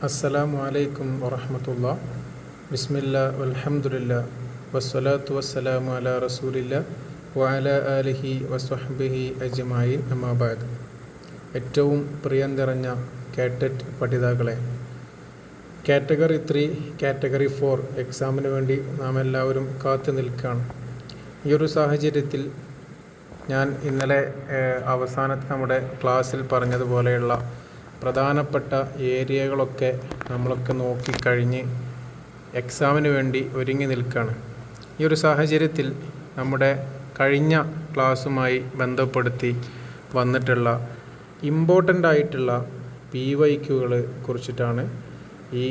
അസ്സലാമു അലൈക്കും വറഹ്മത്തുള്ളാ. ബിസ്മില്ലാ വൽഹംദുലില്ലാ വസ്സലാത്തു വസ്സലാമു അലാ റസൂലില്ലാ വഅലാ ആലിഹി വസ്വഹ്ബിഹി അജ്മഈൻ. അമ്മാ ബഅദ്. ഏറ്റവും പ്രിയം നിറഞ്ഞ കാറ്ററ്റ് പഠിതാക്കളെ, കാറ്റഗറി 3, കാറ്റഗറി 4 എക്സാമിന് വേണ്ടി നാം എല്ലാവരും കാത്തു നിൽക്കുകയാണ്. ഈ ഒരു സാഹചര്യത്തിൽ ഞാൻ ഇന്നലെ അവസാനത്തെ നമ്മുടെ ക്ലാസ്സിൽ പറഞ്ഞതുപോലെയുള്ള പ്രധാനപ്പെട്ട ഏരിയകളൊക്കെ നമ്മളൊക്കെ നോക്കിക്കഴിഞ്ഞ് എക്സാമിന് വേണ്ടി ഒരുങ്ങി നിൽക്കുകയാണ്. ഈ ഒരു സാഹചര്യത്തിൽ നമ്മുടെ കഴിഞ്ഞ ക്ലാസ്സുമായി ബന്ധപ്പെടുത്തി വന്നിട്ടുള്ള ഇമ്പോർട്ടൻ്റ് ആയിട്ടുള്ള PYQകളെ കുറിച്ചിട്ടാണ് ഈ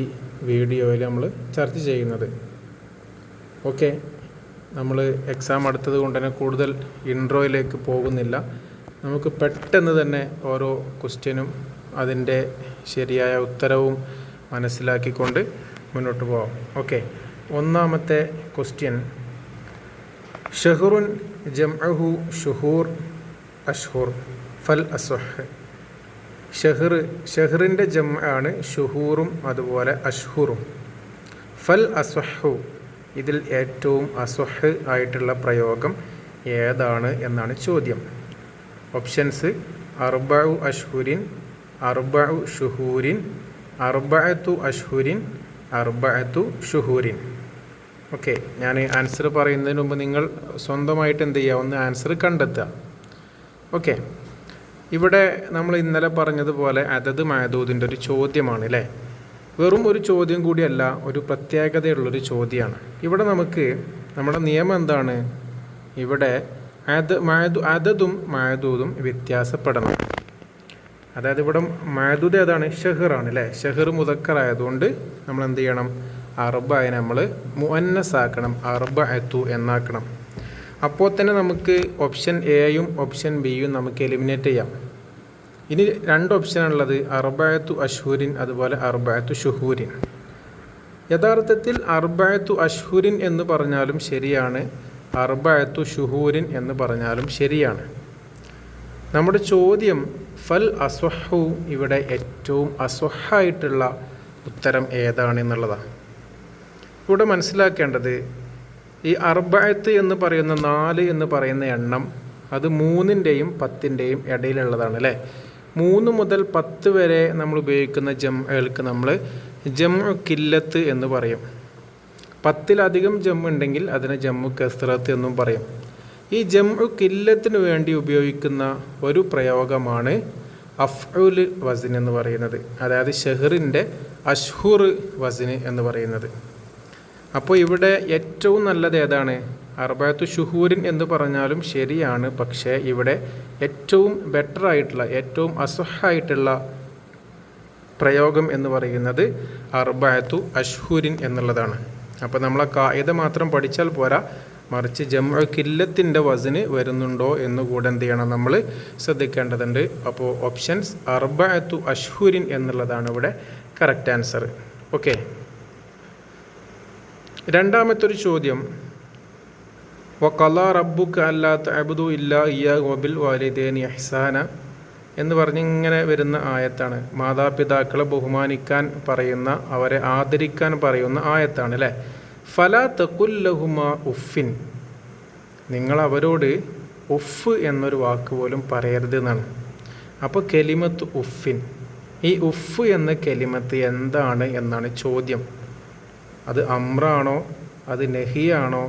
വീഡിയോയിൽ നമ്മൾ ചർച്ച ചെയ്യുന്നത്. ഓക്കെ, നമ്മൾ എക്സാം അടുത്തത് കൊണ്ട് തന്നെ കൂടുതൽ ഇൻട്രോയിലേക്ക് പോകുന്നില്ല. നമുക്ക് പെട്ടെന്ന് തന്നെ ഓരോ ക്വസ്റ്റ്യനും അതിൻ്റെ ശരിയായ ഉത്തരവും മനസ്സിലാക്കിക്കൊണ്ട് മുന്നോട്ട് പോകാം. ഓക്കെ, ഒന്നാമത്തെ ക്വസ്റ്റ്യൻ, ഷഹ്റുൻ ജംഅഹു ഷുഹൂർ അഷ്ഹുർ ഫൽ അസ്വഹ്. ഷഹ്റിൻ്റെ ജംഅാണ് ഷുഹൂറും അതുപോലെ അഷ്ഹുറും. ഫൽ അസ്വഹു, ഇതിൽ ഏറ്റവും അസ്വഹ് ആയിട്ടുള്ള പ്രയോഗം ഏതാണ് എന്നാണ് ചോദ്യം. ഓപ്ഷൻസ്: അർബഉ അഷ്ഹുരിൻ, അർബഉ ഷുഹൂരിൻ, അർബഅതു അഷ്ഹുരിൻ, അർബഅതു ഷുഹൂരിൻ. ഓക്കെ, ഞാൻ ആൻസർ പറയുന്നതിന് മുമ്പ് നിങ്ങൾ സ്വന്തമായിട്ട് എന്ത് ചെയ്യുക, ഒന്ന് ആൻസർ കണ്ടെത്തുക. ഓക്കെ, ഇവിടെ നമ്മൾ ഇന്നലെ പറഞ്ഞതുപോലെ അതത് മഅദൂദിൻ്റെ ഒരു ചോദ്യമാണ് അല്ലേ. വെറും ഒരു ചോദ്യം കൂടിയല്ല, ഒരു പ്രത്യേകതയുള്ളൊരു ചോദ്യമാണ്. ഇവിടെ നമുക്ക് നമ്മുടെ നിയമം എന്താണ്, ഇവിടെ അതതും മഅദൂദും വ്യത്യാസപ്പെടണം. അതായത് ഇവിടെ മഅദൂദ് ഏതാണ്, ഷഹ്റാണ് അല്ലേ. ഷഹ്ർ മുദക്കറായതുകൊണ്ട് നമ്മൾ എന്ത് ചെയ്യണം, അർബഅനെ നമ്മൾ മുഅന്നസ് ആക്കണം, അർബഅതു എന്നാക്കണം. അപ്പോൾ തന്നെ നമുക്ക് ഓപ്ഷൻ എയും ഓപ്ഷൻ ബിയും നമുക്ക് എലിമിനേറ്റ് ചെയ്യാം. ഇനി രണ്ട് ഓപ്ഷനാണുള്ളത്, അർബഅതു അഷ്ഹുരിൻ അതുപോലെ അർബഅതു ഷുഹൂരിൻ. യഥാർത്ഥത്തിൽ അർബഅതു അഷ്ഹുരിൻ എന്ന് പറഞ്ഞാലും ശരിയാണ്, അർബഅതു ഷുഹൂരിൻ എന്ന് പറഞ്ഞാലും ശരിയാണ്. നമ്മുടെ ചോദ്യം ഫൽ അസ്വഹു, ഇവിടെ ഏറ്റവും അസ്വഹായിട്ടുള്ള ഉത്തരം ഏതാണെന്നുള്ളതാണ്. ഇവിടെ മനസ്സിലാക്കേണ്ടത്, ഈ അർബഅത്ത് എന്ന് പറയുന്ന 4 എന്ന് പറയുന്ന എണ്ണം അത് 3ൻ്റെയും 10ൻ്റെയും ഇടയിലുള്ളതാണ് അല്ലേ. 3 മുതൽ 10 വരെ നമ്മൾ ഉപയോഗിക്കുന്ന ജംഅകൾക്ക് നമ്മൾ ജംഉ കില്ലത്ത് എന്ന് പറയും. 10-ലധികം ജംഉ ഉണ്ടെങ്കിൽ അതിനെ ജംഉ കസ്റത്ത് എന്നും പറയും. ഈ ജംഉ കില്ലത്തിന് വേണ്ടി ഉപയോഗിക്കുന്ന ഒരു പ്രയോഗമാണ് അഫ്ഉൽ വസ്ൻ എന്ന് പറയുന്നത്, അതായത് ഷഹ്റിൻ്റെ അഷ്ഹുർ വസ്ൻ എന്ന് പറയുന്നത്. അപ്പോൾ ഇവിടെ ഏറ്റവും നല്ലത് ഏതാണ്, അർബഅതു ഷുഹൂരിൻ എന്ന് പറഞ്ഞാലും ശരിയാണ്. പക്ഷേ ഇവിടെ ഏറ്റവും ബെറ്റർ ആയിട്ടുള്ള, ഏറ്റവും അസ്വഹായിട്ടുള്ള പ്രയോഗം എന്ന് പറയുന്നത് അർബഅതു അഷ്ഹുരിൻ എന്നുള്ളതാണ്. അപ്പോൾ നമ്മൾ ആ ഖായിദ മാത്രം പഠിച്ചാൽ പോരാ, മറിച്ച് ജംഉ കില്ലത്തിൻ്റെ വസ്ന് വരുന്നുണ്ടോ എന്നുകൂടെ എന്ത് ചെയ്യണം, നമ്മൾ ശ്രദ്ധിക്കേണ്ടതുണ്ട്. അപ്പോൾ ഓപ്ഷൻസ് അർബഅതു അഷ്ഹുരിൻ എന്നുള്ളതാണ് ഇവിടെ കറക്റ്റ് ആൻസർ. ഓക്കെ, രണ്ടാമത്തെ ഒരു ചോദ്യം, വഖളാ റബ്ബുക അല്ലാ തഅബ്ദു ഇല്ലാ ഇയ്യാഹു വബിൽ വാലിദൈനി ഇഹ്സാന എന്ന് പറഞ്ഞിങ്ങനെ വരുന്ന ആയത്താണ്. മാതാപിതാക്കളെ ബഹുമാനിക്കാൻ പറയുന്ന, അവരെ ആദരിക്കാൻ പറയുന്ന ആയത്താണ് അല്ലേ. ഫലാ തഖുൽ ലഹുമാ ഉഫിൻ, നിങ്ങൾ അവരോട് ഉഫ് എന്നൊരു വാക്ക് പോലും പറയരുത് എന്നാണ്. അപ്പോൾ കെലിമത്ത് ഉഫിൻ, ഈ ഉഫ് എന്ന കെലിമത്ത് എന്താണ് എന്നാണ് ചോദ്യം. അത് അമ്രാണോ, അത് നഹിയാണോ,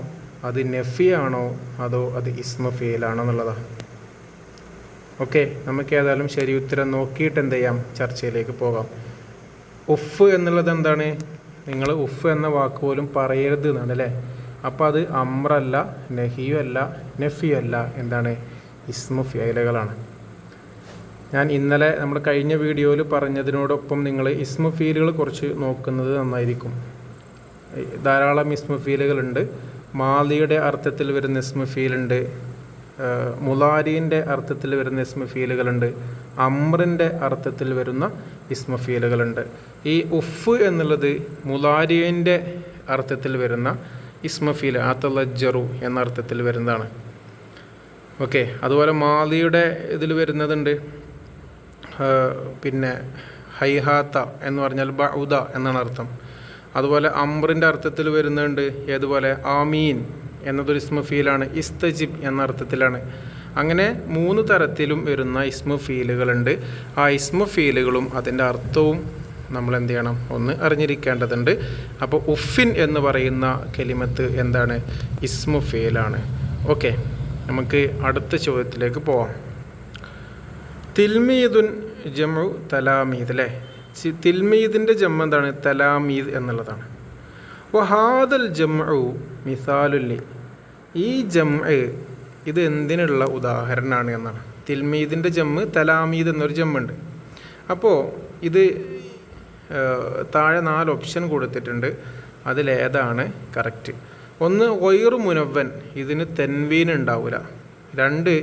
അത് നഫിയാണോ, അതോ അത് ഇസ്മ ഫീലാണോ എന്നുള്ളതാണ്. ഓക്കെ, നമുക്ക് ഏതായാലും ശരി ഉത്തരം നോക്കിയിട്ട് എന്ത് ചെയ്യാം, ചർച്ചയിലേക്ക് പോകാം. ഉഫ് എന്നുള്ളത് എന്താണ്, നിങ്ങൾ ഉഫ് എന്ന വാക്ക് പോലും പറയരുത് എന്നാണ് അല്ലേ. അപ്പോൾ അത് അമ്രല്ല, നഹിയു അല്ല, നഫിയു അല്ല, എന്താണ്, ഇസ്മു ഫീലുകളാണ്. ഞാൻ ഇന്നലെ നമ്മൾ കഴിഞ്ഞ വീഡിയോയിൽ പറഞ്ഞതിനോടൊപ്പം നിങ്ങൾ ഇസ്മു ഫീലുകൾ കുറച്ച് നോക്കുന്നത് നന്നായിരിക്കും. ധാരാളം ഇസ്മു ഫീലുകളുണ്ട്. മാലിയുടെ അർത്ഥത്തിൽ വരുന്ന ഇസ്മു ഫീലുണ്ട്, മുലാരിൻ്റെ അർത്ഥത്തിൽ വരുന്ന ഇസ്മു ഫീലുകളുണ്ട്, അമ്രിൻ്റെ അർത്ഥത്തിൽ വരുന്ന ഇസ്മ ഫീലുകളുണ്ട്. ഈ ഉഫ് എന്നുള്ളത് മുലാരിൻ്റെ അർത്ഥത്തിൽ വരുന്ന ഇസ്മ ഫീൽ, അതലജ്ജറു എന്ന അർത്ഥത്തിൽ വരുന്നതാണ്. അതുപോലെ മാലിയുടെ ഇതിൽ വരുന്നതുണ്ട്, പിന്നെ ഹൈഹാത്ത എന്ന് പറഞ്ഞാൽ ബഉദ എന്നാണ് അർത്ഥം. അതുപോലെ അംറിൻ്റെ അർത്ഥത്തിൽ വരുന്നുണ്ട്. ഏതുപോലെ ആമീൻ എന്നതൊരു ഇസ്മു ഫീലാണ്. ഇസ്തജിബ് എന്ന അർത്ഥത്തിലാണ്. അങ്ങനെ 3 തരത്തിലും വരുന്ന ഇസ്മു ഫീലുകളുണ്ട്. ആ ഇസ്മു ഫീലുകളും അതിൻ്റെ അർത്ഥവും നമ്മൾ എന്ത് ചെയ്യണം, ഒന്ന് അറിഞ്ഞിരിക്കേണ്ടതുണ്ട്. അപ്പോൾ ഉഫിൻ എന്ന് പറയുന്ന കലിമത്ത് എന്താണ്? ഇസ്മു ഫീലാണ്. ഓക്കെ, നമുക്ക് അടുത്ത ചോദ്യത്തിലേക്ക് പോവാം. തിൽമീദുൻ ജംഉ തലാമീദ് അല്ലേ? തിൽമീദിൻ്റെ ജംഉ എന്താണ്? തലാമീദ് എന്നുള്ളതാണ്. വഹാദൽ ജംഉ മിസാലുല്ലി, ഈ ജംഉ ഇത് എന്തിനുള്ള ഉദാഹരണമാണ് എന്നാണ്. തിൽമീദിൻ്റെ ജംഉ തലാമീദ് എന്നൊരു ജംഉണ്ട്. അപ്പോൾ ഇത് താഴെ 4 ഓപ്ഷൻ കൊടുത്തിട്ടുണ്ട്. അതിലേതാണ് കറക്റ്റ്? 1 ഗൈറു മുനവ്വൻ, ഇതിന് തെൻവീൻ ഉണ്ടാവില്ല. 2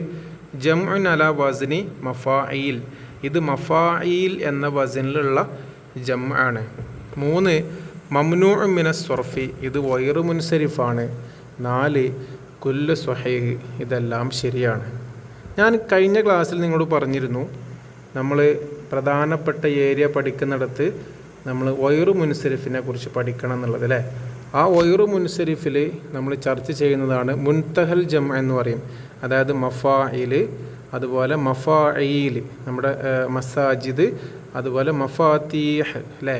ജംഉൻ അലാ വസ്നി മഫായിൽ, ഇത് മഫായിൽ എന്ന വസ്നിലുള്ള ജംഉ ആണ്. 3 മംനൂഉ മിനസ് സർഫി, ഇത് ഗൈറു മുൻസരിഫാണ്. 4 കുല്ലു സ്വഹീഹ്, ഇതെല്ലാം ശരിയാണ്. ഞാൻ കഴിഞ്ഞ ക്ലാസ്സിൽ നിങ്ങളോട് പറഞ്ഞിരുന്നു, നമ്മൾ പ്രധാനപ്പെട്ട ഏരിയ പഠിക്കുന്നിടത്ത് നമ്മൾ ഗൈറു മുൻസരിഫിനെ കുറിച്ച് പഠിക്കണം എന്നുള്ളത് അല്ലേ? ആ ഗൈറു മുൻസരിഫിൽ നമ്മൾ ചർച്ച ചെയ്യുന്നതാണ് മുൻതഹൽ ജംഉ എന്ന് പറയും. അതായത് മഫായിൽ, അതുപോലെ മഫായിൽ, നമ്മുടെ മസാജിദ്, അതുപോലെ മഫാത്തീഹ് അല്ലേ?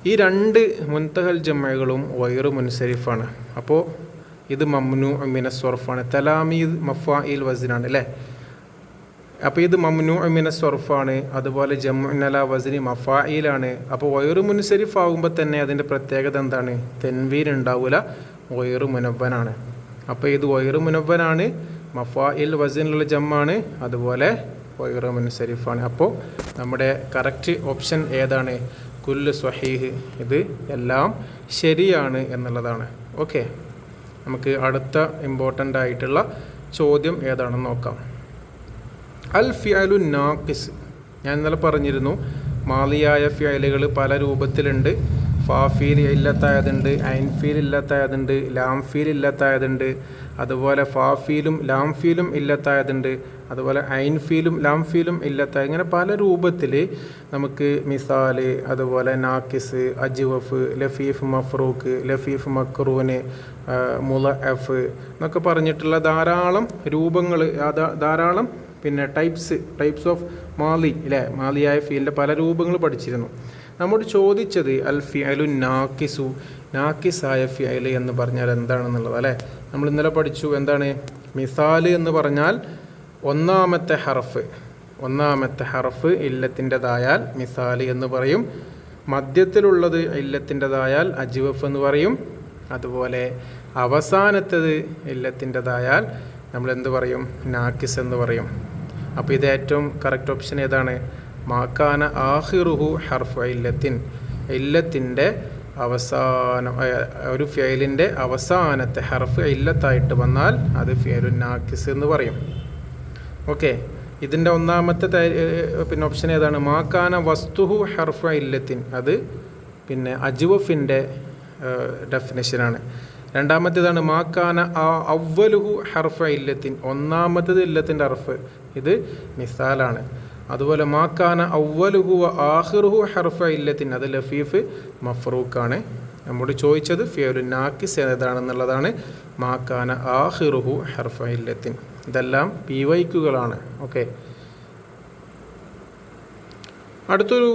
ഈ 2 മുൻതഹൽ ജംഉകളും ഗൈറു മുൻസരിഫാണ്. അപ്പോൾ ഇത് മംനൂഉ മിനസ് സർഫാണ്. തലാമീദ് മഫായിൽ വസ്നാണ് അല്ലേ? അപ്പോൾ ഇത് മംനൂഉ മിനസ് സർഫാണ്. അതുപോലെ ജംഉൻ അലാ വസ്നി മഫായിലാണ്. അപ്പോൾ ഗൈറു മുൻസരിഫ് ആകുമ്പോൾ തന്നെ അതിൻ്റെ പ്രത്യേകത എന്താണ്? തെൻവീൻ ഉണ്ടാവില്ല, ഗൈറു മുനവ്വനാണ്. അപ്പോൾ ഇത് ഗൈറു മുനവ്വനാണ്, മഫായിൽ വസ്നിലുള്ള ജംആണ്, അതുപോലെ ഗൈറു മുൻസരിഫാണ്. അപ്പോൾ നമ്മുടെ കറക്റ്റ് ഓപ്ഷൻ ഏതാണ്? കുല്ലു സ്വഹീഹ്, ഇത് എല്ലാം ശരിയാണ് എന്നുള്ളതാണ്. ഓക്കെ, നമുക്ക് അടുത്ത ഇമ്പോർട്ടൻ്റ് ആയിട്ടുള്ള ചോദ്യം ഏതാണെന്ന് നോക്കാം. അൽ ഫിഅലു നാഖിസ്, ഞാൻ ഇന്നലെ പറഞ്ഞിരുന്നു മാലിയായ ഫിഅലുകൾ പല രൂപത്തിലുണ്ട്. ഫാഫീൽ ഇല്ലത്തായതുണ്ട്, ഐൻഫീൽ ഇല്ലത്തായതുണ്ട്, ലാംഫീൽ ഇല്ലത്തായതുണ്ട്, അതുപോലെ ഫാഫീലും ലാംഫീലും ഇല്ലത്തായതുണ്ട്, അതുപോലെ ഐൻഫീലും ലാംഫീലും ഇല്ലത്തായ, ഇങ്ങനെ പല രൂപത്തിൽ നമുക്ക് മിസാൽ, അതുപോലെ നാക്കിസ്, അജ്വഫ്, ലഫീഫ് മഫ്റൂക്ക്, ലഫീഫ് മക്റൂന്, മുളഅഫ് എന്നൊക്കെ പറഞ്ഞിട്ടുള്ള ധാരാളം രൂപങ്ങൾ, ധാരാളം പിന്നെ ടൈപ്സ് ഓഫ് മാലി അല്ലേ? മാലിയായ ഫീലിൻ്റെ പല രൂപങ്ങൾ പഠിച്ചിരുന്നു. നമ്മോട് ചോദിച്ചത് അൽ ഫിഅലു നാക്കിസു, നാക്കിസായ ഫിഅൽ എന്ന് പറഞ്ഞാൽ എന്താണെന്നുള്ളത് അല്ലേ? നമ്മൾ ഇന്നലെ പഠിച്ചു. എന്താണ് മിസാൽ എന്ന് പറഞ്ഞാൽ ഒന്നാമത്തെ ഹർഫ് ഇല്ലത്തിൻ്റെതായാൽ മിസാൽ എന്ന് പറയും. മധ്യത്തിലുള്ളത് ഇല്ലത്തിൻ്റെതായാൽ അജ്വഫ് എന്ന് പറയും. അതുപോലെ അവസാനത്തത് ഇല്ലത്തിൻ്റെതായാൽ നമ്മൾ എന്ത് പറയും? നാക്കിസ് എന്ന് പറയും. അപ്പോൾ ഇത് ഏറ്റവും കറക്റ്റ് ഓപ്ഷൻ ഏതാണ്? മാക്കാന ആഹിറുഹു ഹർഫ് ഇല്ലത്തിൻ, ഇല്ലത്തിൻ്റെ അവസാനം, ഒരു ഫിഅലിൻ്റെ അവസാനത്തെ ഹർഫ് ഇല്ലത്തായിട്ട് വന്നാൽ അത് ഫിഅലു നാക്കിസ് എന്ന് പറയും. ഓക്കെ, ഇതിൻ്റെ ഒന്നാമത്തെ പിന്നെ ഓപ്ഷൻ ഏതാണ്? മാക്കാന വസ്തുഹു ഹർഫ് ഇല്ലത്തിൻ, അത് പിന്നെ അജ്വഫിൻ്റെ ഡെഫിനേഷനാണ്. രണ്ടാമത്തേതാണ് മാക്കാന അവ്വലുഹു ഹർഫ ഇല്ലത്തിൻ, ഒന്നാമത്തേത് ഇല്ലത്തിൻ്റെ ഹർഫ്, ഇത് മിസാലാണ്. അതുപോലെ മാക്കാന അവ്വലുഹു ആഖിറുഹു ഹർഫ ഇല്ലത്തിൻ, അത് ലഫീഫ് മഫ്റൂക്കാണ്. നമ്മോട് ചോദിച്ചത് ഫിഅലു നാക്കിസ് ഏതാണെന്നുള്ളതാണ്. മാക്കാന ആഖിറുഹു ഹർഫ ഇല്ലത്തിൻ, ഇതെല്ലാം PYQകളാണ്. ഓക്കെ, അടുത്തൊരു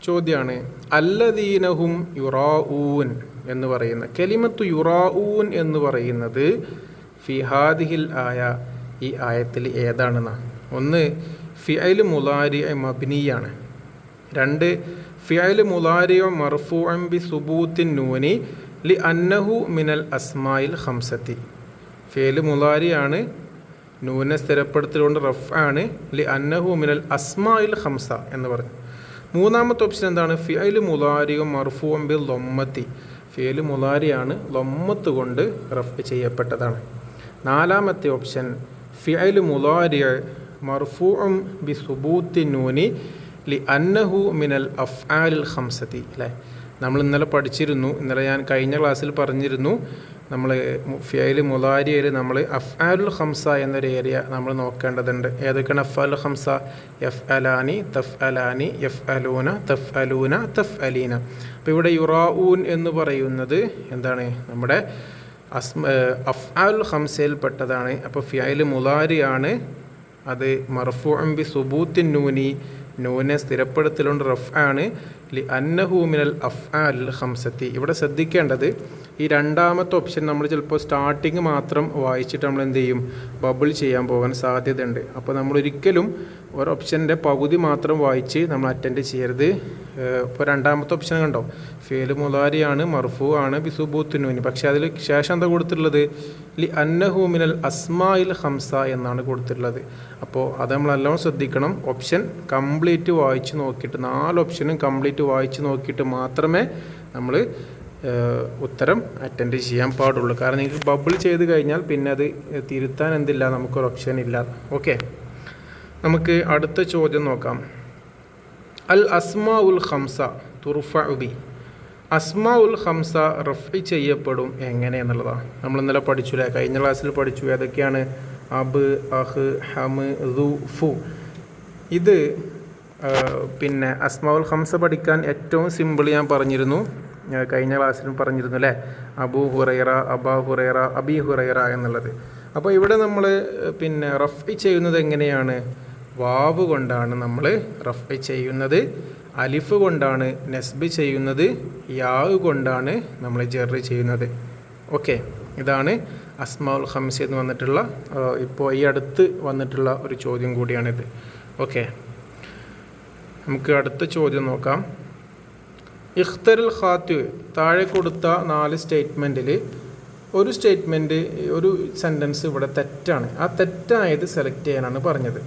ചോദ്യമാണ് അല്ലദീനഹും യുറാഊൻ എന്ന് പറയുന്ന കലിമത്തു യുറാഊൻ എന്ന് പറയുന്നത് ഫി ഹാദിഹിൽ ആയ, ഈ ആയത്തിൽ ഏതാണെന്നാണ്. 1 ഫിഅൽ മുളാരി മബ്നിയാണ്. 2 ഫിഅൽ മുളാരി മർഫൂഅൻ ബി സുബൂത്തിൻ നൂനി ലി അന്നഹു മിനൽ അസ്മായിൽ ഖംസത്തി, ഫിഅൽ മുളാരിയാണ്, നൂനെ സ്ഥിരപ്പെടുത്തിക്കൊണ്ട് റഫ് ആണ്, ലി അന്നഹു മിനൽ അസ്മായിൽ ഖംസ എന്ന് പറഞ്ഞു. 3ാമത്തെ ഓപ്ഷൻ എന്താണ്? ഫിഅൽ മുളാരി മർഫൂഅൻ ബി ലൊമ്മത്തി, ഫിഅൽ മുളാരിയാണ്, ലൊമ്മത്ത് കൊണ്ട് റഫ് ചെയ്യപ്പെട്ടതാണ്. 4ാമത്തെ ഓപ്ഷൻ ഫിഅൽ മുളാരി മർഫൂഉം ബി സുബൂത്തി നൂനി ലി അന്നഹു മിനൽ അഫ്ആലിൽ ഖംസത്തി അല്ലേ? നമ്മൾ ഇന്നലെ പഠിച്ചിരുന്നു. ഇന്നലെ ഞാൻ കഴിഞ്ഞ ക്ലാസ്സിൽ പറഞ്ഞിരുന്നു, നമ്മൾ ഫിയൽ മുലാരിയയിൽ നമ്മൾ അഫ്ആലുൽ ഖംസ എന്നൊരു ഏരിയ നമ്മൾ നോക്കേണ്ടതുണ്ട്. ഏതൊക്കെയാണ് അഫ്ആലുൽ ഖംസ? യഫ് അലാനി, തഫ് അലാനി, യഫ് അലൂന, തഫ് അലൂന, തഫ് അലീന. അപ്പോൾ ഇവിടെ യുറാഊൻ എന്ന് പറയുന്നത് എന്താണ്? നമ്മുടെ അഫ്ആലുൽ ഖംസയിൽപ്പെട്ടതാണ്. അപ്പോൾ ഫിയൽ മുലാരിയാണ്. അത് മർഫൂഉൻ ബി സുബൂത്തിൻ നൂനി, നൂനെ സ്ഥിരപ്പെടുത്തലുകൊണ്ട് റഫ് ആണ്. ലി അന്നഹു മിനൽ അഫ്ആലിൽ ഖംസത്തി. ഇവിടെ ശ്രദ്ധിക്കേണ്ടത് ഈ രണ്ടാമത്തെ ഓപ്ഷൻ നമ്മൾ ചിലപ്പോൾ സ്റ്റാർട്ടിങ് മാത്രം വായിച്ചിട്ട് നമ്മൾ എന്ത് ചെയ്യും? ബബിൾ ചെയ്യാൻ പോകാൻ സാധ്യതയുണ്ട്. അപ്പോൾ നമ്മൾ ഒരിക്കലും ഒരു ഓപ്ഷൻ്റെ പകുതി മാത്രം വായിച്ച് നമ്മൾ അറ്റൻഡ് ചെയ്യരുത്. ഇപ്പോൾ രണ്ടാമത്തെ ഓപ്ഷൻ കണ്ടോ, ഫേല് മുലാരിയാണ്, മർഫൂ ആണ്, ബിസുബൂത്തിനൂനി. പക്ഷേ അതിൽ ശേഷം എന്താ കൊടുത്തിട്ടുള്ളത്? ലി അന്നഹു മിനൽ അസ്മായിൽ ഖംസ എന്നാണ് കൊടുത്തിട്ടുള്ളത്. അപ്പോൾ അത് നമ്മൾ നല്ലോണം ശ്രദ്ധിക്കണം. ഓപ്ഷൻ കംപ്ലീറ്റ് വായിച്ച് നോക്കിയിട്ട്, 4 ഓപ്ഷനും കംപ്ലീറ്റ് വായിച്ച് നോക്കിയിട്ട് മാത്രമേ നമ്മൾ ഉത്തരം അറ്റൻഡ് ചെയ്യാൻ പാടുള്ളൂ. കാരണം നിങ്ങൾക്ക് ബബിൾ ചെയ്ത് കഴിഞ്ഞാൽ പിന്നെ അത് തിരുത്താൻ എന്തില്ല, നമുക്കൊരു ഓപ്ഷൻ ഇല്ല. ഓക്കെ, നമുക്ക് അടുത്ത ചോദ്യം നോക്കാം. അൽ അസ്മാ ഉൽ ഖംസ തുർഫഉ ബി. അസ്മാ ഉൽ ഖംസ റഫ്ഇ ചെയ്യപ്പെടും എങ്ങനെ എന്നുള്ളതാണ് നമ്മൾ ഇന്നലെ പഠിച്ചു. കഴിഞ്ഞ ക്ലാസ്സിൽ പഠിച്ചു. ഏതൊക്കെയാണ്? അബ്, അഹ്, ഹമ്, ദു, ഫു. ഇത് പിന്നെ അസ്മാ ഉൽ ഖംസ പഠിക്കാൻ ഏറ്റവും സിമ്പിൾ ഞാൻ പറഞ്ഞിരുന്നു, കഴിഞ്ഞ ക്ലാസ്സിലും പറഞ്ഞിരുന്നു അല്ലേ? അബു ഹുറൈറ, അബാ ഹുറൈറ, അബി ഹുറൈറ എന്നുള്ളത്. അപ്പോൾ ഇവിടെ നമ്മൾ പിന്നെ റഫ്ഇ ചെയ്യുന്നത് എങ്ങനെയാണ്? വാവ് കൊണ്ടാണ് നമ്മൾ റഫ്ഇ ചെയ്യുന്നത്, അലിഫ് കൊണ്ടാണ് നസ്ബ് ചെയ്യുന്നത്, യാ കൊണ്ടാണ് നമ്മൾ ജർ ചെയ്യുന്നത്. ഓക്കെ, ഇതാണ് അസ്മാഉൽ ഖംസ എന്ന് വന്നിട്ടുള്ള ഇപ്പോൾ ഈ അടുത്ത് വന്നിട്ടുള്ള ഒരു ചോദ്യം കൂടിയാണിത്. ഓക്കെ, നമുക്ക് അടുത്ത ചോദ്യം നോക്കാം. ഇഖ്തറുൽ ഖാത്തി. താഴെ കൊടുത്ത 4 സ്റ്റേറ്റ്മെൻറ്റിൽ ഒരു സ്റ്റേറ്റ്മെൻറ്റ്, ഒരു സെൻറ്റൻസ് ഇവിടെ തെറ്റാണ്. ആ തെറ്റായത് സെലക്ട് ചെയ്യാനാണ് പറഞ്ഞത്.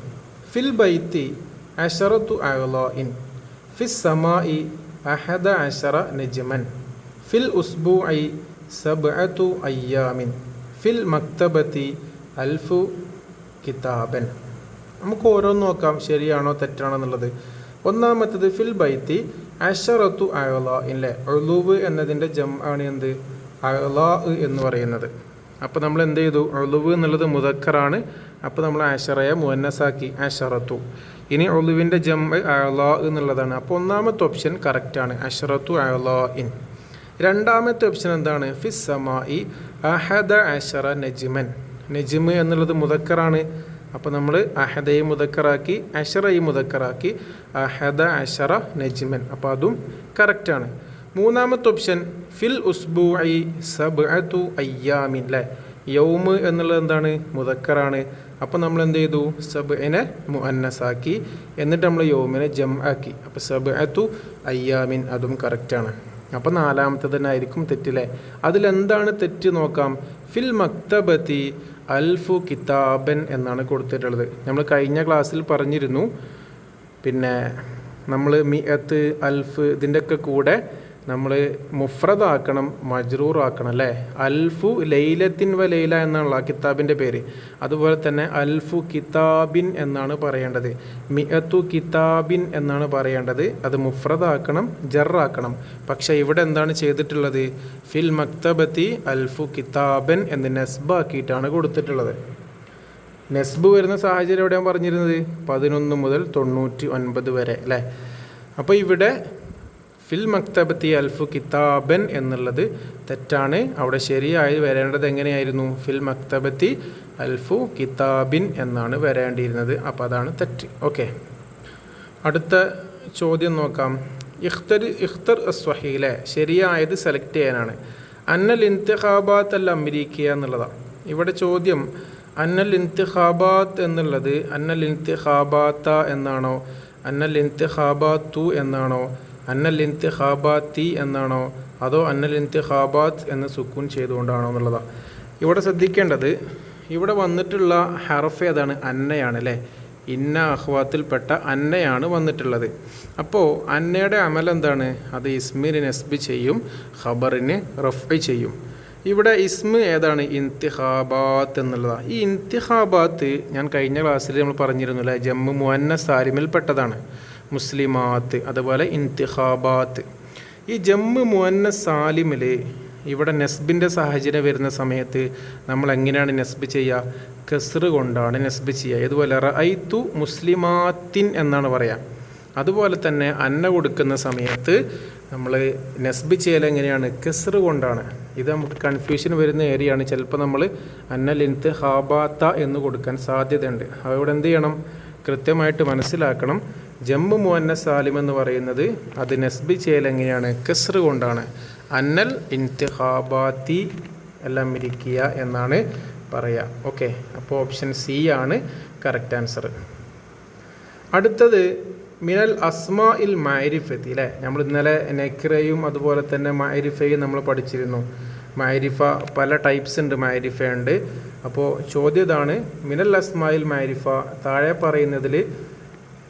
ഫിൽ ബൈത്തി അശറത്തു അഅ്ലാഇൻ, ഫിസ് സമാഇ 11 നജ്മൻ, ഫിൽ ഉസ്ബൂഇ 7 അയ്യാമിൻ, ഫിൽ മക്തബത്തി 1000 കിതാബൻ. നമുക്ക് ഓരോന്ന് നോക്കാം, ശരിയാണോ തെറ്റാണോ എന്നുള്ളത്. ഒന്നാമത്തത് ഫിൽ ബൈത്തി അശറത്തു അഅ്ലാഇൻ. ഉളൂവ് എന്നതിൻ്റെ ജം ആണ് എന്ത്? അഅ്ലാ എന്ന് പറയുന്നത്. അപ്പോൾ നമ്മൾ എന്ത് ചെയ്തു? ഉളൂവ് എന്നുള്ളത് മുദക്കറാണ്. അപ്പോൾ നമ്മൾ അശറയെ മുഅന്നസാക്കി അശറത്തു. ഇനി ഉളുവിൻ്റെ ജം അഅ്ലാ എന്നുള്ളതാണ്. അപ്പോൾ ഒന്നാമത്തെ ഓപ്ഷൻ കറക്റ്റാണ്, അശറത്തു അഅ്ലാഇൻ. രണ്ടാമത്തെ ഓപ്ഷൻ എന്താണ്? ഫിസ് സമാഇ 11 നജ്മൻ. നജ്മ് എന്നുള്ളത് മുദക്കറാണ്. അപ്പോൾ നമ്മൾ അഹദയെ മുദക്കറാക്കി, അശറയെ മുദക്കറാക്കി, 11 നജ്മൻ. അപ്പോൾ അതും കറക്റ്റാണ്. മൂന്നാമത്തെ ഓപ്ഷൻ ഫിൽ ഉസ്ബൂഇ 7 അയ്യാമിൻ. അല്ലേ, യൗമ് എന്നുള്ളത് എന്താണ്? മുദക്കറാണ്. അപ്പോൾ നമ്മൾ എന്ത് ചെയ്തു? സബ്ഇനെ മുഅന്നസാക്കി, എന്നിട്ട് നമ്മൾ യൗമിനെ ജം ആക്കി. അപ്പോൾ 7 അയ്യാമിൻ, അതും കറക്റ്റാണ്. അപ്പോൾ നാലാമത്തെ തന്നെ ആയിരിക്കും തെറ്റില്ലേ? അതിലെന്താണ് തെറ്റ് നോക്കാം. ഫിൽ മക്തബത്തി 1000 കിതാബൻ എന്നാണ് കൊടുത്തിട്ടുള്ളത്. നമ്മൾ കഴിഞ്ഞ ക്ലാസ്സിൽ പറഞ്ഞിരുന്നു, പിന്നെ നമ്മൾ മിഅത്ത്, അൽഫ് ഇതിൻ്റെയൊക്കെ കൂടെ നമ്മൾ മുഫ്രദാക്കണം, മജ്റൂറാക്കണം അല്ലേ? അൽഫു ലൈലത്തിൻ വ ലൈല എന്നാണല്ലോ ആ കിതാബിൻ്റെ പേര്. അതുപോലെ തന്നെ അൽഫു കിതാബിൻ എന്നാണ് പറയേണ്ടത്, മിഅത്തു കിതാബിൻ എന്നാണ് പറയേണ്ടത്. അത് മുഫ്രദാക്കണം, ജറാക്കണം. പക്ഷേ ഇവിടെ എന്താണ് ചെയ്തിട്ടുള്ളത്? ഫിൽ മക്തബത്തി 1000 കിതാബൻ എന്ന് നസ്ബാക്കിയിട്ടാണ് കൊടുത്തിട്ടുള്ളത്. നസ്ബ് വരുന്ന സാഹചര്യം എവിടെയാണ് പറഞ്ഞിരുന്നത്? 11 മുതൽ 99 വരെ അല്ലേ? അപ്പോൾ ഇവിടെ ഫിൽ മക്തബത്തി 1000 കിതാബൻ എന്നുള്ളത് തെറ്റാണ്. അവിടെ ശരിയായി വരേണ്ടത് എങ്ങനെയായിരുന്നു? ഫിൽ മക്തബത്തി 1000 കിതാബിൻ എന്നാണ് വരേണ്ടിയിരുന്നത്. അപ്പോൾ അതാണ് തെറ്റ്. ഓക്കെ, അടുത്ത ചോദ്യം നോക്കാം. ഇഖ്തർ സ്വഹീലെ, ശരിയായത് സെലക്ട് ചെയ്യാനാണ്. അന്നൽ ഇന്തിഖാബാത്ത് അൽ അമരീക്കിയ എന്നുള്ളതാണ് ഇവിടെ ചോദ്യം. അന്നൽ ഇന്തിഖാബാത്ത് എന്നുള്ളത് അന്നൽ ഇന്തിഖാബാത്ത എന്നാണോ, അന്നൽ ഇന്തിഖാബാത്തു എന്നാണോ, അന്നൽ ഇന്തിഖാബാത്തി എന്നാണോ, അതോ അന്നൽ ഇന്തിഖാബാത്ത് എന്ന് സുക്കൂൻ ചെയ്തുകൊണ്ടാണോ എന്നുള്ളതാണ് ഇവിടെ ശ്രദ്ധിക്കേണ്ടത്. ഇവിടെ വന്നിട്ടുള്ള ഹർഫ് ഏതാണ്? അന്നയാണ് അല്ലേ? ഇന്ന അഖ്വാത്തിൽപ്പെട്ട അന്നയാണ് വന്നിട്ടുള്ളത്. അപ്പോൾ അന്നയുടെ അമൽ എന്താണ്? അത് ഇസ്മിന് നസ്ബ് ചെയ്യും, ഖബറിന് റഫ്ഇ ചെയ്യും. ഇവിടെ ഇസ്മ് ഏതാണ്? ഇന്തിഖാബാത്ത് എന്നുള്ളതാണ്. ഈ ഇന്തിഖാബാത്ത് ഞാൻ കഴിഞ്ഞ ക്ലാസ്സിൽ നമ്മൾ പറഞ്ഞിരുന്നു അല്ലേ? ജമ്മു മുഅന്നസ് സാലിമിൽ പെട്ടതാണ്. മുസ്ലിമാത്ത്, അതുപോലെ ഇന്തിഖാബാത്ത്. ഈ ജമ്മ് മുഅന്നസ് സാലിമിൽ ഇവിടെ നെസ്ബിൻ്റെ സാഹചര്യം വരുന്ന സമയത്ത് നമ്മൾ എങ്ങനെയാണ് നെസ്ബ് ചെയ്യുക? കസ്റ് കൊണ്ടാണ് നെസ്ബ് ചെയ്യുക. ഇതുപോലെ റഅയ്തു മുസ്ലിമാത്തിൻ എന്നാണ് പറയുക. അതുപോലെ തന്നെ അന്ന കൊടുക്കുന്ന സമയത്ത് നമ്മൾ നെസ്ബ് ചെയ്യൽ എങ്ങനെയാണ്? കസ്റ് കൊണ്ടാണ്. ഇത് നമുക്ക് കൺഫ്യൂഷൻ വരുന്ന ഏരിയയാണ്. ചിലപ്പോൾ നമ്മൾ അന്നലിൻത്ത് ഹാബാത്ത എന്ന് കൊടുക്കാൻ സാധ്യതയുണ്ട്. അവിടെ എന്ത് ചെയ്യണം? കൃത്യമായിട്ട് മനസ്സിലാക്കണം. ജമ്മു മുഅന്നസ് സാലിം എന്ന് പറയുന്നത് അത് നെസ്ബ് ചെയ്യൽ എങ്ങനെയാണ്? കസ്റ് കൊണ്ടാണ്. അന്നൽ ഇൻതിഖാബാത്തി എല്ലാം ഇരിക്കുക എന്നാണ് പറയുക. ഓക്കെ, അപ്പോൾ ഓപ്ഷൻ സി ആണ് കറക്റ്റ് ആൻസർ. അടുത്തത് മിനൽ അസ്മാ ഇൽ മഅരിഫത്തി അല്ലേ. നമ്മൾ ഇന്നലെ നെക്റയും അതുപോലെ തന്നെ മഅരിഫയും നമ്മൾ പഠിച്ചിരുന്നു. മഅരിഫ പല ടൈപ്സ് ഉണ്ട്, മഅരിഫ ഉണ്ട്. അപ്പോൾ ചോദ്യം ഇതാണ്, മിനൽ അസ്മാ ഇൽ മഅരിഫ താഴെ പറയുന്നതിൽ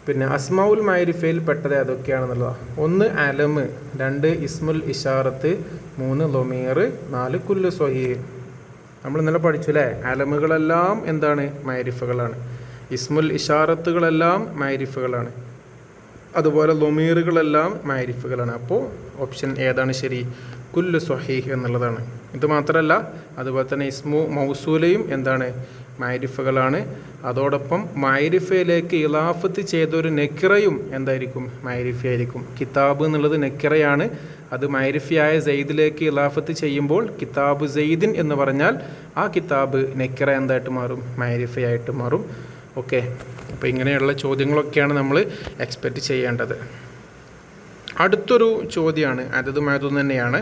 പിന്നെ അസ്മാഉൽ മഅരിഫയിൽ പെട്ടത് ഏതൊക്കെയാണെന്നുള്ളതാണ്. 1 അലമ്, 2 ഇസ്മുൽ ഇഷാറത്ത്, 3 ലൊമീർ, 4 കുല്ലു സ്വഹീഹ്. നമ്മൾ ഇന്നലെ പഠിച്ചു അല്ലേ. അലമുകളെല്ലാം എന്താണ്? മഅരിഫകളാണ്. ഇസ്മുൽ ഇഷാറത്തുകളെല്ലാം മഅരിഫകളാണ്. അതുപോലെ ലൊമീറുകളെല്ലാം മഅരിഫകളാണ്. അപ്പോൾ ഓപ്ഷൻ ഏതാണ് ശരി? കുല്ലു സ്വഹീഹ് എന്നുള്ളതാണ്. ഇത് മാത്രമല്ല, അതുപോലെ തന്നെ ഇസ്മു മൗസൂലയും എന്താണ്? മഅരിഫകളാണ്. അതോടൊപ്പം മഅരിഫയിലേക്ക് ഇലാഫത്ത് ചെയ്തൊരു നെക്കിറയും എന്തായിരിക്കും? മഅരിഫയായിരിക്കും. കിതാബ് എന്നുള്ളത് നെക്കിറയാണ്. അത് മഅരിഫയായ സെയ്ദിലേക്ക് ഇലാഫത്ത് ചെയ്യുമ്പോൾ കിതാബ് സെയ്ദിൻ എന്ന് പറഞ്ഞാൽ ആ കിതാബ് നെക്കിറ എന്തായിട്ട് മാറും? മഅരിഫയായിട്ട് മാറും. ഓക്കെ, അപ്പോൾ ഇങ്ങനെയുള്ള ചോദ്യങ്ങളൊക്കെയാണ് നമ്മൾ എക്സ്പെക്റ്റ് ചെയ്യേണ്ടത്. അടുത്തൊരു ചോദ്യമാണ്, അതത് മഅദൂദ് തന്നെയാണ്.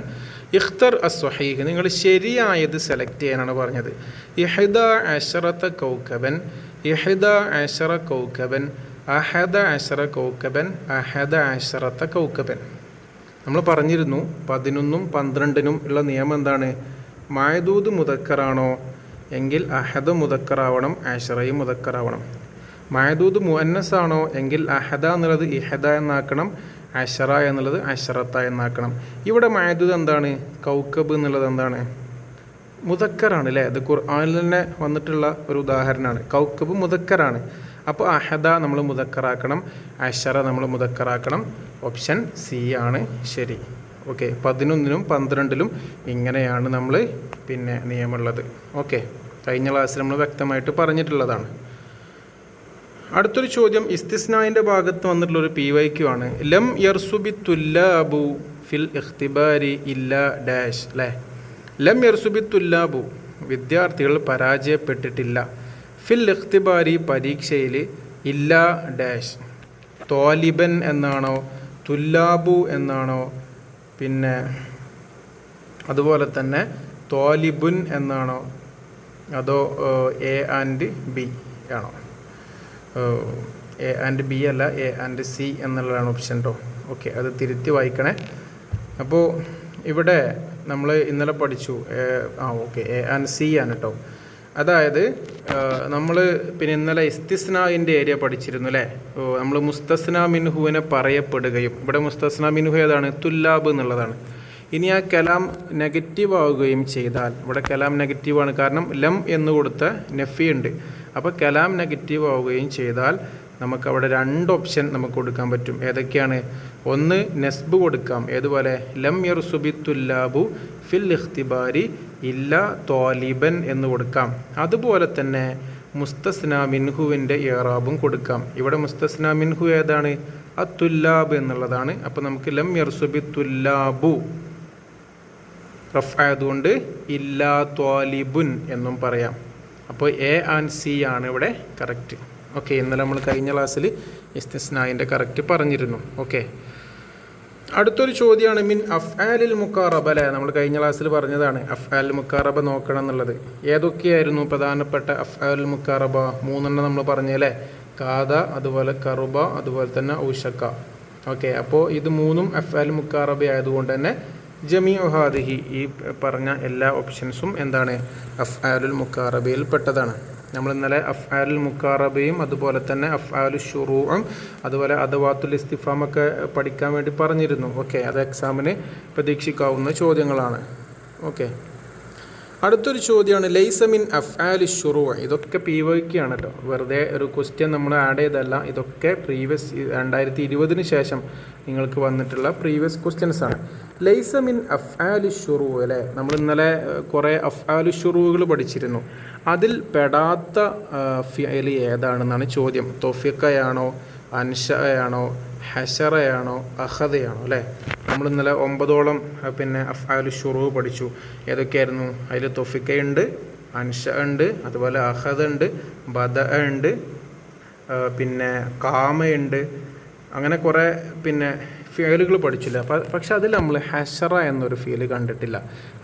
ഇഖ്തർ അസ്വഹീഹ്, നിങ്ങൾ ശരിയായത് സെലക്ട് ചെയ്യാനാണ് പറഞ്ഞത്. ഇഹ്ദ അശറത കൗകബൻ, ഇഹ്ദ അശറ കൗകബൻ, അഹദ അശറ കൗകബൻ, അഹദ അശറത കൗകബൻ. നമ്മൾ പറഞ്ഞിരുന്നു 11ഉം 12നും ഉള്ള നിയമം എന്താണ്? മഅദൂദ് മുദക്കറാണോ എങ്കിൽ അഹദ മുദക്കറാവണം, അശറയും മുദക്കറാവണം. മഅദൂദ് മുഅന്നസ് ആണോ എങ്കിൽ അഹദ എന്നുള്ളത് ഇഹദ എന്നാക്കണം, അശറ എന്നുള്ളത് അശറത്ത എന്നാക്കണം. ഇവിടെ മഅദൂദ് എന്താണ്? കൗക്കബ് എന്നുള്ളത് എന്താണ്? മുദക്കറാണ് അല്ലേ. അത് ഖുർആനിൽ തന്നെ വന്നിട്ടുള്ള ഒരു ഉദാഹരണമാണ്. കൗക്കബ് മുദക്കറാണ്. അപ്പോൾ അഹദ നമ്മൾ മുദക്കറാക്കണം, അശറ നമ്മൾ മുദക്കറാക്കണം. ഓപ്ഷൻ സി ആണ് ശരി. ഓക്കെ, 11നും 12ലും ഇങ്ങനെയാണ് നമ്മൾ പിന്നെ നിയമമുള്ളത്. ഓക്കെ, കഴിഞ്ഞ ക്ലാസ്സിൽ നമ്മൾ വ്യക്തമായിട്ട് പറഞ്ഞിട്ടുള്ളതാണ്. അടുത്തൊരു ചോദ്യം ഇസ്തിസ്നായിൻ്റെ ഭാഗത്ത് വന്നിട്ടുള്ളൊരു PYQ ആണ്. ലം യർസുബി തുല്ലാബു ഫിൽ ഇഖ്തിബാരി ഇല്ല ഡാഷ് അല്ലേ. ലം യർസുബി തുല്ലാബു വിദ്യാർത്ഥികൾ പരാജയപ്പെട്ടിട്ടില്ല. ഫിൽ ഇഖ്തിബാരി പരീക്ഷയിൽ ഇല്ല ഡാഷ്. ത്വാലിബൻ എന്നാണോ? തുല്ലാബു എന്നാണോ? പിന്നെ അതുപോലെ തന്നെ ത്വാലിബുൻ എന്നാണോ? അതോ A and B ആണോ? A and B അല്ല, A and C എന്നുള്ളതാണ് ഓപ്ഷൻ കേട്ടോ. ഓക്കെ, അത് തിരുത്തി വായിക്കണേ. അപ്പോൾ ഇവിടെ നമ്മൾ ഇന്നലെ പഠിച്ചു ഓക്കെ A and C ആണ് കേട്ടോ. അതായത് നമ്മൾ പിന്നെ ഇന്നലെ ഇസ്തിസ്നായിൻ്റെ ഏരിയ പഠിച്ചിരുന്നു അല്ലേ. നമ്മൾ മുസ്തസ്ന മിൻഹുവിനെ പറയപ്പെടുകയും, ഇവിടെ മുസ്തസ്ന മിൻഹു ഏതാണ്? തുല്ലാബ് എന്നുള്ളതാണ്. ഇനി ആ കലാം നെഗറ്റീവ് ആവുകയും ചെയ്താൽ, ഇവിടെ കലാം നെഗറ്റീവാണ് കാരണം ലം എന്ന് കൊടുത്ത നഫി ഉണ്ട്. അപ്പോൾ കലാം നെഗറ്റീവ് ആവുകയും ചെയ്താൽ നമുക്കവിടെ 2 ഓപ്ഷൻ നമുക്ക് കൊടുക്കാൻ പറ്റും. ഏതൊക്കെയാണ്? 1 നെസ്ബ് കൊടുക്കാം, ഏതുപോലെ ലം യർസുബി തുല്ലാബു ഫിൽ ഇഖ്തിബാരി ഇല്ല ത്വാലിബൻ എന്ന് കൊടുക്കാം. അതുപോലെ തന്നെ മുസ്തസ്ന മിൻഹുവിൻ്റെ ഇറാബും കൊടുക്കാം. ഇവിടെ മുസ്തസ്ന മിൻഹു ഏതാണ്? അത്തുല്ലാബ് എന്നുള്ളതാണ്. അപ്പോൾ നമുക്ക് ലം യർസുബി തുല്ലാബു റഫ് ആയതുകൊണ്ട് ഇല്ലാ ത്വാലിബുൻ എന്നും പറയാം. അപ്പോൾ A and C ആണ് ഇവിടെ കറക്റ്റ്. ഓക്കെ, ഇന്നലെ നമ്മൾ കഴിഞ്ഞ ക്ലാസ്സിൽ ഇസ്തിസ്നായിൻ്റെ കറക്റ്റ് പറഞ്ഞിരുന്നു. ഓക്കെ, അടുത്തൊരു ചോദ്യമാണ് മിൻ അഫ്ആലിൽ മുക്കാറബ അല്ലേ. നമ്മൾ കഴിഞ്ഞ ക്ലാസ്സിൽ പറഞ്ഞതാണ് അഫ്ആൽ മുക്കാറബ നോക്കണം എന്നുള്ളത്. ഏതൊക്കെയായിരുന്നു പ്രധാനപ്പെട്ട അഫ്ആൽ മുക്കാറബ? 3 നമ്മൾ പറഞ്ഞല്ലേ. കാദ, അതുപോലെ കറുബ, അതുപോലെ തന്നെ ഔഷക്ക. ഓക്കെ, അപ്പോൾ ഇത് 3ഉം അഫ്ആൽ മുക്കാറബ ആയതുകൊണ്ട് തന്നെ ജമീഉ ഹാദിഹി ഈ പറഞ്ഞ എല്ലാ ഓപ്ഷൻസും എന്താണ്? അഫ്ആലുൽ മുക്കാറബയിൽ പെട്ടതാണ്. നമ്മൾ ഇന്നലെ അഫ്ആലുൽ മുക്കാറബയും അതുപോലെ തന്നെ അഫ്ആലുൽ ശുറൂഉം അതുപോലെ അദവാത്തുൽ ഇസ്തിഫാമൊക്കെ പഠിക്കാൻ വേണ്ടി പറഞ്ഞിരുന്നു. ഓക്കെ, അത് എക്സാമിന് പ്രതീക്ഷിക്കാവുന്ന ചോദ്യങ്ങളാണ്. ഓക്കെ, അടുത്തൊരു ചോദ്യമാണ് ലൈസ മിൻ അഫ്ആലി ശുറൂ. ഇതൊക്കെ PYQ ആണ് കേട്ടോ, വെറുതെ ഒരു ക്വസ്റ്റ്യൻ നമ്മൾ ആഡ് ചെയ്തല്ല. ഇതൊക്കെ പ്രീവിയസ് 2020 ശേഷം നിങ്ങൾക്ക് വന്നിട്ടുള്ള പ്രീവിയസ് ക്വസ്റ്റ്യൻസ് ആണ്. ലൈസ മിൻ അഫ്ആലി ശുറൂ അല്ലേ, നമ്മൾ ഇന്നലെ കുറേ അഫ്ആലു ശുറൂകൾ പഠിച്ചിരുന്നു. അതിൽ പെടാത്ത ഫിഅൽ ഏതാണെന്നാണ് ചോദ്യം. തൗഫീഖയാണോ, അൻഷഅയാണോ, ഹശറയാണോ, അഖദയാണോ അല്ലേ. നമ്മൾ ഇന്നലെ 9ഓളം അഫ്ആലു ശുറൂ പഠിച്ചു. ഏതൊക്കെയായിരുന്നു? അതിൽ തൗഫീഖയുണ്ട്, അൻഷ ഉണ്ട്, അതുപോലെ അഖദ ഉണ്ട്, ബദ ഉണ്ട്, കാമയുണ്ട്. അങ്ങനെ കുറേ ഫിയലുകൾ പഠിച്ചില്ല. പക്ഷെ അതിൽ നമ്മൾ ഹശറ എന്നൊരു ഫീല് കണ്ടിട്ടില്ല.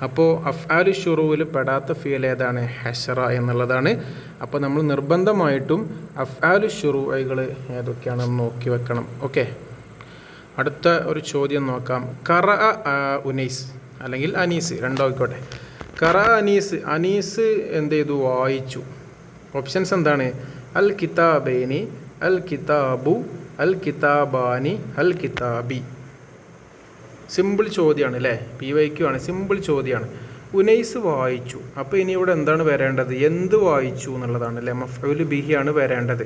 അപ്പോൾ അഫ്ആലു ശുറൂവിൽ പെടാത്ത ഫീൽ ഏതാണ്? ഹശറ എന്നുള്ളതാണ്. അപ്പോൾ നമ്മൾ നിർബന്ധമായിട്ടും അഫ്ആലു ശുറൂകൾ ഏതൊക്കെയാണെന്ന് നോക്കി വെക്കണം. ഓക്കെ, അടുത്ത ഒരു ചോദ്യം നോക്കാം. ഖറഅ ഉനൈസ് അല്ലെങ്കിൽ അനീസ്, രണ്ടായിക്കോട്ടെ. ഖറഅ അനീസ്, അനീസ് എന്ത് ചെയ്തു? വായിച്ചു. ഓപ്ഷൻസ് എന്താണ്? അൽ കിതാബൈനി, അൽ കിതാബു, അൽ കിതാബാനി, അൽ കിതാബി. സിമ്പിൾ ചോദ്യമാണ് അല്ലേ, PYQ ആണ്, സിമ്പിൾ ചോദ്യമാണ്. ഉനൈസ് വായിച്ചു. അപ്പോൾ ഇനി ഇവിടെ എന്താണ് വരേണ്ടത്? എന്ത് വായിച്ചു എന്നുള്ളതാണ് അല്ലേ. മഫ്ഊൽ ബിഹി ആണ് വരേണ്ടത്.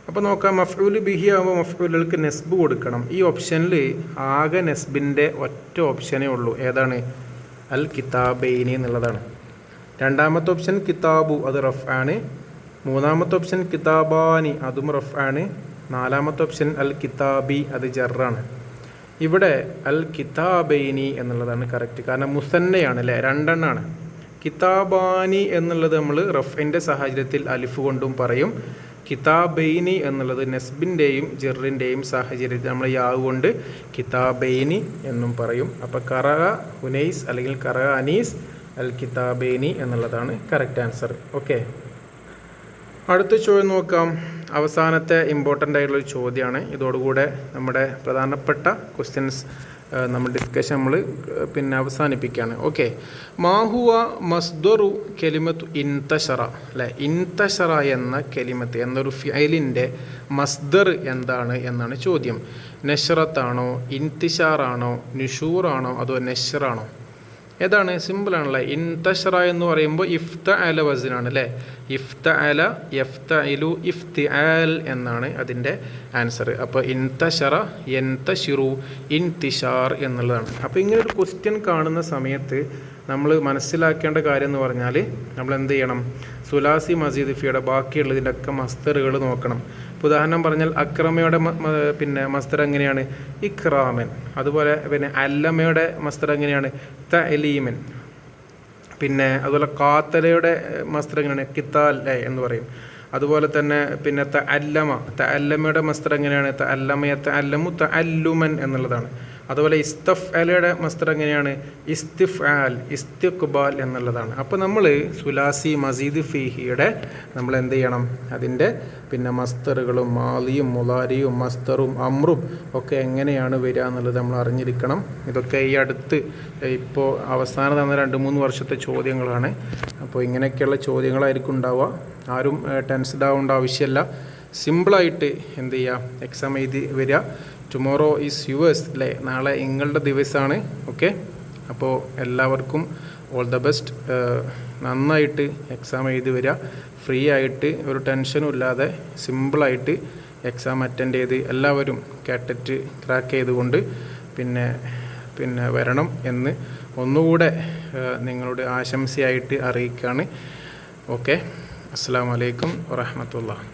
അപ്പോൾ നോക്കാം, മഫ്ഊൽ ബിഹി ആകുമ്പോൾ മഫ്ഊലുകൾക്ക് നെസ്ബ് കൊടുക്കണം. ഈ ഓപ്ഷനിൽ ആകെ നെസ്ബിൻ്റെ ഒറ്റ ഓപ്ഷനേ ഉള്ളൂ. ഏതാണ്? അൽ കിതാബൈനി എന്നുള്ളതാണ്. രണ്ടാമത്തെ ഓപ്ഷൻ കിതാബു, അത് റഫ് ആണ്. മൂന്നാമത്തെ ഓപ്ഷൻ കിതാബാനി, അതും റഫ് ആണ്. നാലാമത്തെ ഓപ്ഷൻ അൽ കിതാബി, അത് ജറാണ്. ഇവിടെ അൽ കിതാബൈനി എന്നുള്ളതാണ് കറക്റ്റ്. കാരണം മുസന്നയാണ് അല്ലേ, രണ്ടെണ്ണമാണ്. കിതാബാനി എന്നുള്ളത് നമ്മൾ റഫിൻ്റെ സാഹചര്യത്തിൽ അലിഫ് കൊണ്ടും പറയും. കിതാബൈനി എന്നുള്ളത് നെസ്ബിൻ്റെയും ജറിൻ്റെയും സാഹചര്യത്തിൽ നമ്മൾ യാവ് കൊണ്ട് കിതാബൈനി എന്നും പറയും. അപ്പോൾ ഖറഅ ഉനൈസ് അല്ലെങ്കിൽ ഖറഅ അനീസ് അൽ കിതാബൈനി എന്നുള്ളതാണ് കറക്റ്റ് ആൻസർ. ഓക്കെ, അടുത്ത ചോദ്യം നോക്കാം. അവസാനത്തെ ഇമ്പോർട്ടൻ്റ് ആയിട്ടുള്ളൊരു ചോദ്യമാണ്. ഇതോടുകൂടെ നമ്മുടെ പ്രധാനപ്പെട്ട ക്വസ്റ്റ്യൻസ് നമ്മൾ ഡിസ്കഷൻ നമ്മൾ അവസാനിപ്പിക്കുകയാണ്. ഓക്കെ, മാഹുവ മസ്ദറു കെലിമത്ത് ഇൻതശറ അല്ലേ. ഇൻതശറ എന്ന കെലിമത്ത് എന്നൊരു ഫിഅലിൻ്റെ മസ്ദർ എന്താണ് എന്നാണ് ചോദ്യം. നഷ്റത്താണോ, ഇൻതിഷാറാണോ, നിഷൂറാണോ, അതോ നഷ്റാണോ? ഏതാണ്? സിമ്പിളാണല്ലേ. ഇൻതശറ എന്ന് പറയുമ്പോൾ ഇഫ്തഅല വസ്നാണ് അല്ലേ. ഇഫ്തഅല, യഫ്തഇലു, ഇഫ്തിആൽ എന്നാണ് അതിൻ്റെ ആൻസർ. അപ്പോൾ ഇൻതശറ, യൻതശിറു, ഇൻതിഷാർ എന്നുള്ളതാണ്. അപ്പോൾ ഇങ്ങനെ ഒരു ക്വസ്റ്റ്യൻ കാണുന്ന സമയത്ത് നമ്മൾ മനസ്സിലാക്കേണ്ട കാര്യം എന്ന് പറഞ്ഞാൽ നമ്മൾ എന്ത് ചെയ്യണം? സുലാസി മസീദ് ഫിയുടെ ബാക്കിയുള്ളതിൻ്റെ ഒക്കെ മസ്തറുകൾ നോക്കണം. ഉദാഹരണം പറഞ്ഞാൽ അക്രമയുടെ മസ്തർ എങ്ങനെയാണ്? ഇക്രാമൻ. അതുപോലെ അല്ലമയുടെ മസ്തർ എങ്ങനെയാണ്? തഅലീമൻ. അതുപോലെ കാത്തലയുടെ മസ്തർ എങ്ങനെയാണ്? കിത്താൽ എന്ന് പറയും. അതുപോലെ തന്നെ തഅല്ലമയുടെ മസ്തർ എങ്ങനെയാണ്? തഅല്ലമ യതഅല്ലമു തഅല്ലുമൻ എന്നുള്ളതാണ്. അതുപോലെ ഇസ്തഫ്അലയുടെ മസ്തർ എങ്ങനെയാണ്? ഇസ്തിഫ്ആൽ, ഇസ്തിഖ്ബാൽ എന്നുള്ളതാണ്. അപ്പോൾ നമ്മൾ സുലാസി മസീദ് ഫീഹിയുടെ നമ്മൾ എന്ത് ചെയ്യണം? അതിൻ്റെ മസ്തറുകളും മാലിയും മുലാരിയും മസ്തറും അമ്രും ഒക്കെ എങ്ങനെയാണ് വരിക എന്നുള്ളത് നമ്മൾ അറിഞ്ഞിരിക്കണം. ഇതൊക്കെ ഈ അടുത്ത് ഇപ്പോൾ അവസാനം തന്ന 2-3 വർഷത്തെ ചോദ്യങ്ങളാണ്. അപ്പോൾ ഇങ്ങനെയൊക്കെയുള്ള ചോദ്യങ്ങളായിരിക്കും ഉണ്ടാവുക. ആരും ടെൻസ്ഡ് ആവേണ്ട ആവശ്യമില്ല. സിമ്പിളായിട്ട് എന്ത് ചെയ്യുക? എക്സാം എഴുതി വരിക. ടുമോറോ ഈസ് യുവേഴ്സ് അല്ലേ, നാളെ നിങ്ങളുടെ ദിവസമാണ്. ഓക്കെ, അപ്പോൾ എല്ലാവർക്കും ഓൾ ദ ബെസ്റ്റ്. നന്നായിട്ട് എക്സാം എഴുതി വരിക. ഫ്രീ ആയിട്ട് ഒരു ടെൻഷനും ഇല്ലാതെ സിമ്പിളായിട്ട് എക്സാം അറ്റൻഡ് ചെയ്ത് എല്ലാവരും കാറ്ററ്റ് ക്രാക്ക് ചെയ്തുകൊണ്ട് വരണം എന്ന് ഒന്നുകൂടെ നിങ്ങളുടെ ആശംസയായിട്ട് അറിയിക്കുകയാണ്. ഓക്കെ, അസ്സലാമു അലൈക്കും വറഹ്മത്തുള്ളാഹി.